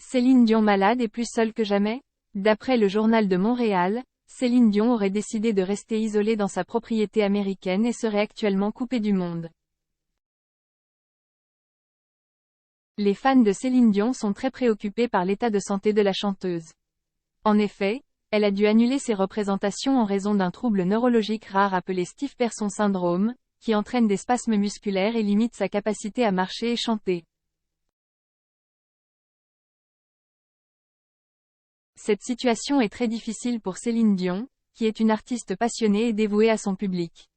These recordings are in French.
Céline Dion malade et plus seule que jamais? D'après le Journal de Montréal, Céline Dion aurait décidé de rester isolée dans sa propriété américaine et serait actuellement coupée du monde. Les fans de Céline Dion sont très préoccupés par l'état de santé de la chanteuse. En effet, elle a dû annuler ses représentations en raison d'un trouble neurologique rare appelé stiff person syndrome, qui entraîne des spasmes musculaires et limite sa capacité à marcher et chanter. Cette situation est très difficile pour Céline Dion, qui est une artiste passionnée et dévouée à son public.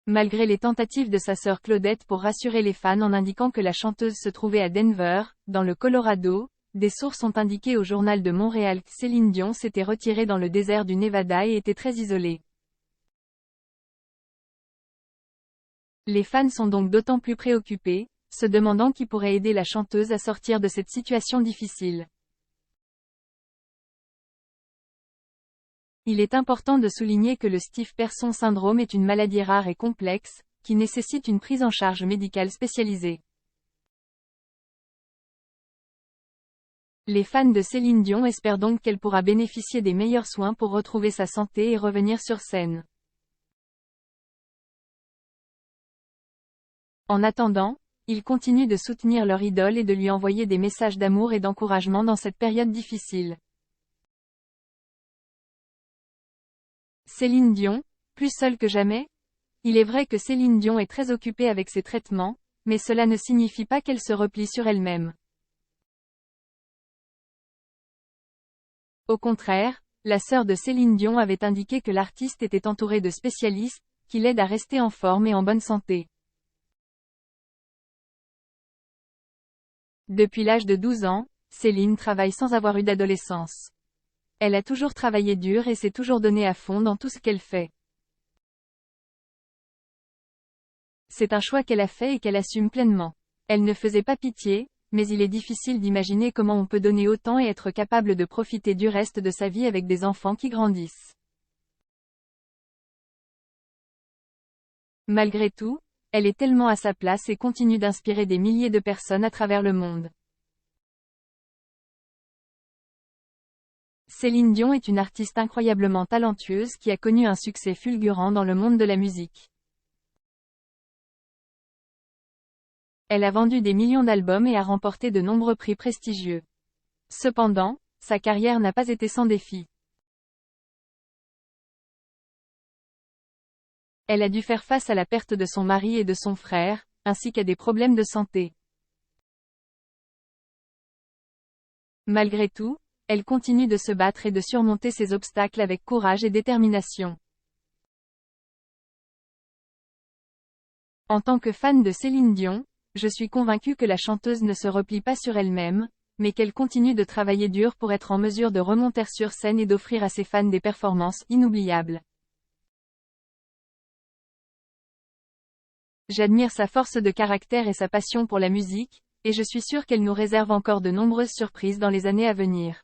Malgré les tentatives de sa sœur Claudette pour rassurer les fans en indiquant que la chanteuse se trouvait à Denver, dans le Colorado, des sources ont indiqué au Journal de Montréal que Céline Dion s'était retirée dans le désert du Nevada et était très isolée. Les fans sont donc d'autant plus préoccupés, se demandant qui pourrait aider la chanteuse à sortir de cette situation difficile. Il est important de souligner que le stiff person syndrome est une maladie rare et complexe, qui nécessite une prise en charge médicale spécialisée. Les fans de Céline Dion espèrent donc qu'elle pourra bénéficier des meilleurs soins pour retrouver sa santé et revenir sur scène. En attendant, ils continuent de soutenir leur idole et de lui envoyer des messages d'amour et d'encouragement dans cette période difficile. Céline Dion, plus seule que jamais? Il est vrai que Céline Dion est très occupée avec ses traitements, mais cela ne signifie pas qu'elle se replie sur elle-même. Au contraire, la sœur de Céline Dion avait indiqué que l'artiste était entourée de spécialistes, qui l'aident à rester en forme et en bonne santé. Depuis l'âge de 12 ans, Céline travaille sans avoir eu d'adolescence. Elle a toujours travaillé dur et s'est toujours donnée à fond dans tout ce qu'elle fait. C'est un choix qu'elle a fait et qu'elle assume pleinement. Elle ne faisait pas pitié, mais il est difficile d'imaginer comment on peut donner autant et être capable de profiter du reste de sa vie avec des enfants qui grandissent. Malgré tout, elle est tellement à sa place et continue d'inspirer des milliers de personnes à travers le monde. Céline Dion est une artiste incroyablement talentueuse qui a connu un succès fulgurant dans le monde de la musique. Elle a vendu des millions d'albums et a remporté de nombreux prix prestigieux. Cependant, sa carrière n'a pas été sans défis. Elle a dû faire face à la perte de son mari et de son frère, ainsi qu'à des problèmes de santé. Malgré tout, elle continue de se battre et de surmonter ces obstacles avec courage et détermination. En tant que fan de Céline Dion, je suis convaincue que la chanteuse ne se replie pas sur elle-même, mais qu'elle continue de travailler dur pour être en mesure de remonter sur scène et d'offrir à ses fans des performances inoubliables. J'admire sa force de caractère et sa passion pour la musique, et je suis sûre qu'elle nous réserve encore de nombreuses surprises dans les années à venir.